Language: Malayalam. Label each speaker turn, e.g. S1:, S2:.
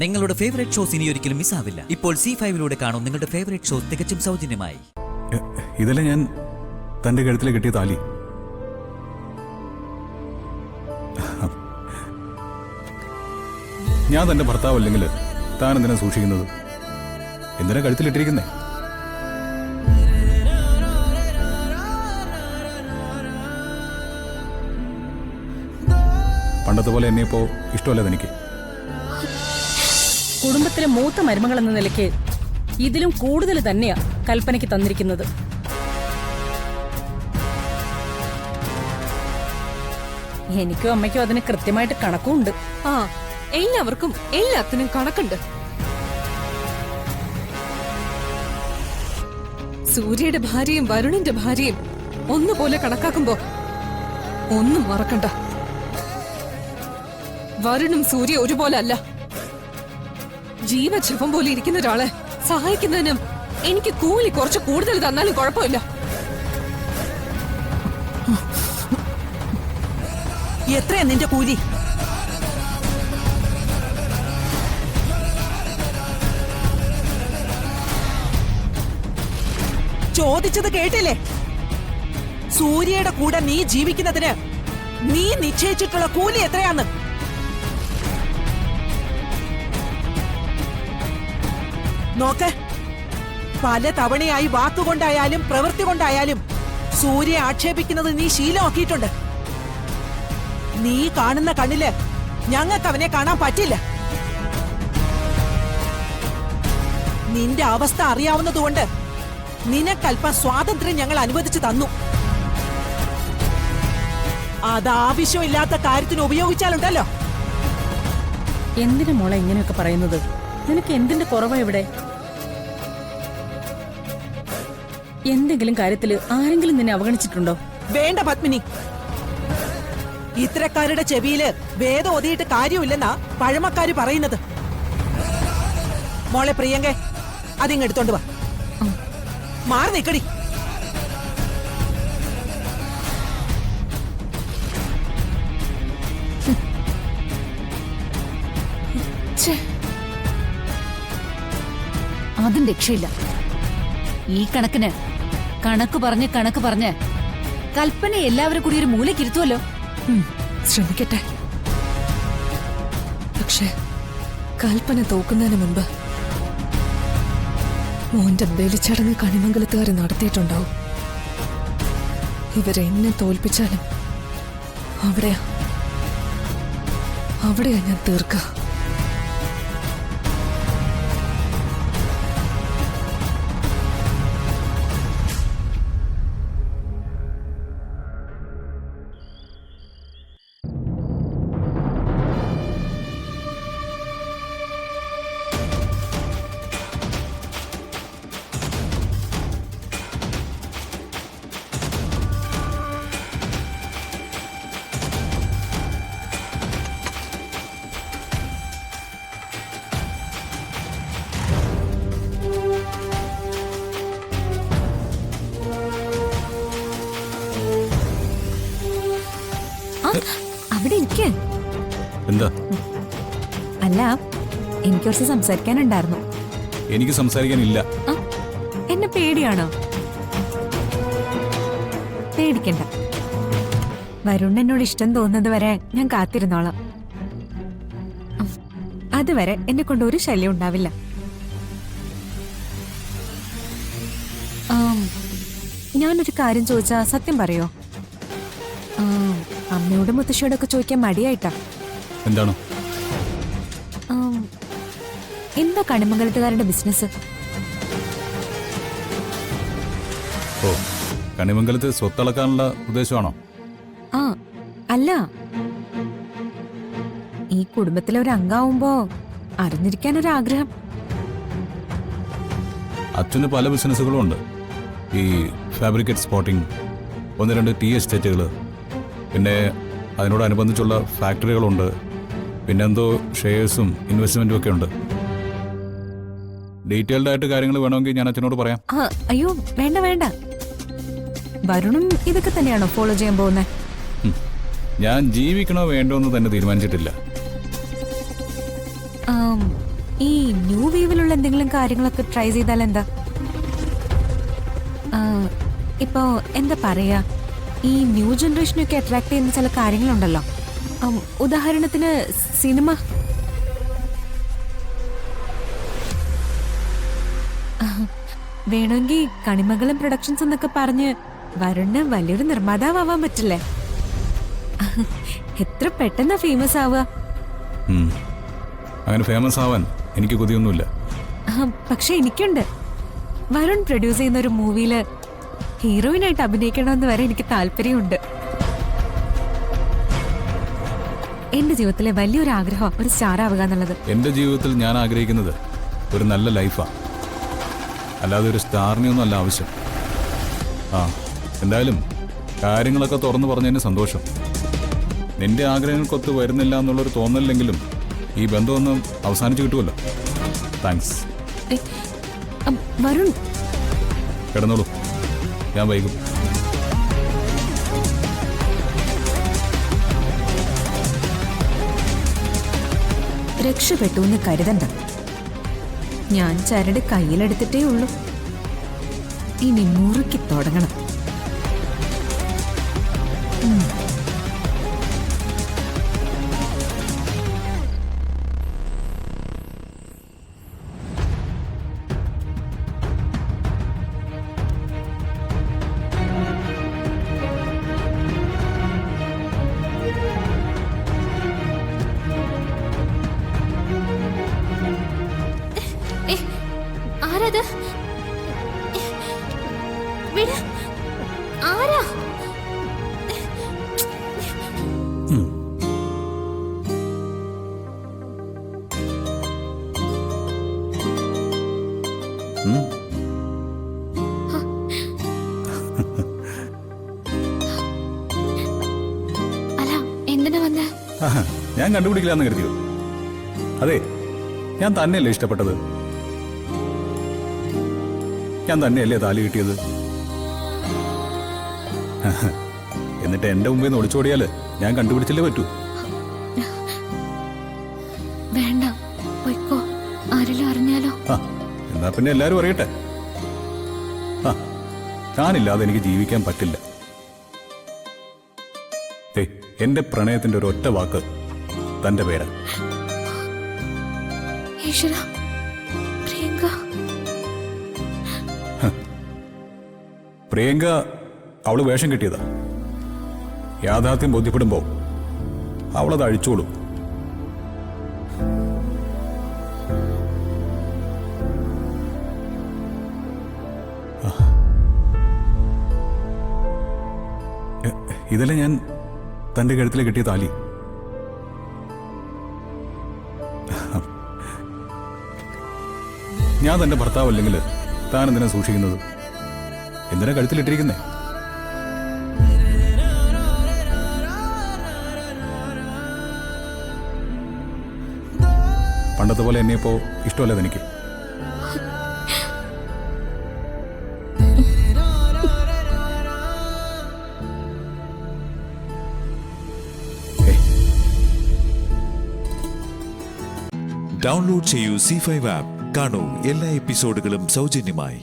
S1: നിങ്ങളുടെ ഫേവറേറ്റ് ഷോസ് ഇനി ഒരിക്കലും മിസ്സാവില്ല. ഇപ്പോൾ C5 കാണും നിങ്ങളുടെ ഫേവറേറ്റ് ഷോസ് തികച്ചും സൗജന്യമായി.
S2: ഇതല്ലേ ഞാൻ തന്റെ കഴുത്തിൽ കിട്ടിയ താലി. ഞാൻ തന്റെ ഭർത്താവ് അല്ലെങ്കിൽ താൻ എന്തിനാ സൂക്ഷിക്കുന്നത്? എന്തിനാ കഴുത്തിലിട്ടിരിക്കുന്നേ? പണ്ടത്തെ പോലെ എന്നെ ഇപ്പോ ഇഷ്ടമല്ല തനിക്ക്.
S3: കുടുംബത്തിലെ മൂത്ത മരുമകൾ എന്ന നിലയ്ക്ക് ഇതിലും കൂടുതൽ തന്നെയാ കൽപ്പനയ്ക്ക് തന്നിരിക്കുന്നത്. എനിക്കും അമ്മയ്ക്കും അതിന് കൃത്യമായിട്ട് കണക്കുണ്ട്.
S4: ആ, എല്ലാവർക്കും എല്ലാത്തിനും കണക്കുണ്ട്. സൂര്യയുടെ ഭാര്യയും വരുണിന്റെ ഭാര്യയും ഒന്നുപോലെ കണക്കാക്കുമ്പോ ഒന്നും മറക്കണ്ട, വരുണും സൂര്യ ഒരുപോലെ അല്ല. ജീവജീവം പോലെ ഇരിക്കുന്ന ഒരാളെ സഹായിക്കുന്നതിനും എനിക്ക് കൂലി കുറച്ച് കൂടുതൽ തന്നാലും കുഴപ്പമില്ല.
S5: എത്രയാ നിന്റെ കൂലി? ചോദിച്ചത് കേട്ടില്ലേ? സൂര്യയുടെ കൂടെ നീ ജീവിക്കുന്നതിന് നീ നിശ്ചയിച്ചിട്ടുള്ള കൂലി എത്രയാന്ന്? നോക്ക്, പല തവണയായി വാക്കുകൊണ്ടായാലും പ്രവൃത്തി കൊണ്ടായാലും സൂര്യയെ ആക്ഷേപിക്കുന്നത് നീ ശീലമാക്കിയിട്ടുണ്ട്. നീ കാണുന്ന കണ്ണില് ഞങ്ങൾക്ക് അവനെ കാണാൻ പറ്റില്ല. നിന്റെ അവസ്ഥ അറിയാവുന്നതുകൊണ്ട് നിനക്കല്പം സ്വാതന്ത്ര്യം ഞങ്ങൾ അനുവദിച്ചു തന്നു. അത് ആവശ്യമില്ലാത്ത കാര്യത്തിന് ഉപയോഗിച്ചാലുണ്ടല്ലോ.
S3: എന്തിനു മോളെ ഇങ്ങനെയൊക്കെ പറയുന്നത്? നിനക്ക് എന്തിന്റെ കുറവാ ഇവിടെ? എന്തെങ്കിലും കാര്യത്തില് ആരെങ്കിലും നിന്നെ അവഗണിച്ചിട്ടുണ്ടോ?
S5: വേണ്ട പത്മിനി, ഇത്തരക്കാരുടെ ചെവിയില് വേദം ഒതിയിട്ട് കാര്യമില്ലെന്നാ പഴമക്കാര് പറയുന്നത്. മോളെ പ്രിയങ്കെ, അതിങ്ങെടുത്തോണ്ട് വാ. മാറി നിക്കടി.
S6: അതും രക്ഷയില്ല. ഈ കണക്കിന് കണക്ക് പറഞ്ഞ് കൽപ്പന എല്ലാവരും കൂടി ഒരു മൂലക്കിരുത്തുമല്ലോ.
S4: ശ്രമിക്കട്ടെ. പക്ഷെ കൽപ്പന തോക്കുന്നതിന് മുൻപ് മോന്റെ ബലിച്ചടങ്ങ് കണിമംഗലത്തുകാർ നടത്തിയിട്ടുണ്ടാവും. ഇവരെന്നെ തോൽപ്പിച്ചാലും അവിടെയാ ഞാൻ തീർക്ക.
S6: അവിടെ ഇരിക്കേ.
S2: എന്താ?
S6: അല്ല, എനിക്ക് കുറച്ച് സംസാരിക്കാനുണ്ടായിരുന്നു.
S2: എനിക്ക് സംസാരിക്കാനില്ല.
S6: എന്നെ പേടിയാണോ? പേടിക്കണ്ട. വരുൺ എന്നോട് ഇഷ്ടം തോന്നുന്നത് വരെ ഞാൻ കാത്തിരുന്നോളാം. അതുവരെ എന്നെ കൊണ്ട് ഒരു ശല്യം ഉണ്ടാവില്ല. ഞാനൊരു കാര്യം ചോദിച്ചാ സത്യം പറയോ? അമ്മയോടും മുത്തശ്ശിയോടൊക്കെ ചോദിക്കാൻ മടിയായിട്ടാ.
S2: എന്താണ്?
S6: എന്താ കണിമംഗലത്തുകാരുടെ ബിസിനസ്?
S2: ഓ, കണിമംഗലത്ത് സ്വത്തളക്കാനുള്ള ഉദ്ദേശമാണോ?
S6: ആ, അല്ല. ഈ കുടുംബത്തിലെ ഒരു അംഗമാവുമ്പോ അറിഞ്ഞിരിക്കാൻ ഒരു ആഗ്രഹം.
S2: അച്ഛന് പല ബിസിനസ്സുകളും ഉണ്ട്. ഈ ഫാബ്രിക്കേറ്റ് സ്പോട്ടിംഗ്, 1-2 ടീ എസ്റ്റേറ്റുകൾ, പിന്നെ അതിനോടനുബന്ധിച്ചുള്ള ഫാക്ടറികളുണ്ട്. പിന്നെന്തോ ഷെയർസും ഇൻവെസ്റ്റ്മെന്റും ഒക്കെ ഉണ്ട്. ഡീറ്റെയിൽഡ് ആയിട്ട് കാര്യങ്ങൾ വേണമെങ്കിൽ ഞാൻ അച്ഛനോട് പറയാം.
S6: അയ്യോ, വേണ്ട വേണ്ട. വരുണും ഇതൊക്കെ തന്നെയാണോ ഫോളോ ചെയ്യാൻ പോകുന്നത്?
S2: ഞാൻ ജീവിക്കണോ വേണ്ടോ എന്ന് തന്നെ തീരുമാനിച്ചിട്ടില്ല.
S6: ഈ ന്യൂ വേവിലുള്ള എന്തെങ്കിലും കാര്യങ്ങളൊക്കെ ട്രൈ ചെയ്താൽ എന്താ? ഇപ്പോ എന്താ പറയാ, ഈ ന്യൂ ജനറേഷനൊക്കെ അട്രാക്ട് ചെയ്യുന്ന ചില കാര്യങ്ങളുണ്ടല്ലോ. ഉദാഹരണത്തിന് സിനിമ. വേണമെങ്കിൽ കണിമംഗലം പ്രൊഡക്ഷൻസ് എന്നൊക്കെ പറഞ്ഞ് വരുണിന് വലിയൊരു നിർമ്മാതാവാൻ പറ്റില്ലേ? എത്ര പെട്ടെന്നാ ഫേമസ് ആവുക.
S2: അങ്ങനെ ഫേമസ് ആവാൻ എനിക്ക് കൊതിയൊന്നുമില്ല.
S6: പക്ഷെ എനിക്കുണ്ട്. വരുൺ പ്രൊഡ്യൂസ് ചെയ്യുന്ന ഒരു മൂവിയില് ഹീറോയിനായിട്ട് അഭിനയിക്കണമെന്ന് വരെ എനിക്ക് താല്പര്യമുണ്ട്. എന്റെ ജീവിതത്തിലെ വലിയൊരു ആഗ്രഹം ഒരു സ്റ്റാർ ആവുക എന്നുള്ളത്.
S2: എൻ്റെ ജീവിതത്തിൽ ഞാൻ ആഗ്രഹിക്കുന്നത് ഒരു നല്ല ലൈഫാ, അല്ലാതെ ഒരു സ്റ്റാറിനെ ഒന്നും അല്ല ആവശ്യം. എന്തായാലും കാര്യങ്ങളൊക്കെ തുറന്നു പറഞ്ഞതിന് സന്തോഷം. നിന്റെ ആഗ്രഹങ്ങൾക്കൊത്ത് വരുന്നില്ല എന്നുള്ളൊരു തോന്നലില്ലെങ്കിലും ഈ ബന്ധമൊന്നും അവസാനിച്ചു കിട്ടുമല്ലോ. താങ്ക്സ്.
S6: വരുൺ
S2: കിടന്നോളൂ, ഞാൻ വൈകും.
S6: രക്ഷപ്പെട്ടു എന്ന് കരുതണ്ട. ഞാൻ ചരട് കയ്യിലെടുത്തിട്ടേ ഉള്ളൂ. ഇനി മുറുക്കി തുടങ്ങണം.
S4: ആരത്? വിട്. ആരാ? അല്ല, എന്തിനാ വന്നേ?
S2: ഞാൻ കണ്ടുപിടിക്കില്ലാന്ന് കരുതിയോ? അതെ, ഞാൻ തന്നെയല്ലേ ഇഷ്ടപ്പെട്ടത്. ഞാൻ തന്നെയല്ലേ താലി കിട്ടിയത്. എന്നിട്ട് എന്റെ മുമ്പിൽ നിന്ന് ഒളിച്ചോടിയാല് ഞാൻ കണ്ടുപിടിച്ചല്ലേ പറ്റൂ.
S4: വേണ്ട, പൊയ്ക്കോ. ആരെങ്കിലും അറിഞ്ഞാലോ?
S2: എന്നാ പിന്നെ എല്ലാരും അറിയട്ടെ. ഞാനില്ലാതെ എനിക്ക് ജീവിക്കാൻ പറ്റില്ല. എന്റെ പ്രണയത്തിന്റെ ഒരു ഒറ്റ വാക്ക് തന്റെ പേരാ. പ്രിയങ്ക അവള് വേഷം കിട്ടിയതാ. യാഥാർത്ഥ്യം ബോധ്യപ്പെടുമ്പോ അവളത് അഴിച്ചോളൂ. ഇതല്ലേ ഞാൻ തന്റെ കഴുത്തിൽ കിട്ടിയ താലി. ഞാൻ തന്റെ ഭർത്താവല്ലെങ്കിൽ താൻ എന്തിനാ സൂക്ഷിക്കുന്നത്? എന്തിനാ കഴുത്തിലിട്ടിരിക്കുന്നേ? പണ്ടത്തെ പോലെ എന്നെ ഇപ്പോ ഇഷ്ടമല്ല തനിക്ക്.
S7: ഡൗൺലോഡ് ചെയ്യൂ C5 ആപ്പ്. കാണൂ എല്ലാ എപ്പിസോഡുകളും സൗജന്യമായി.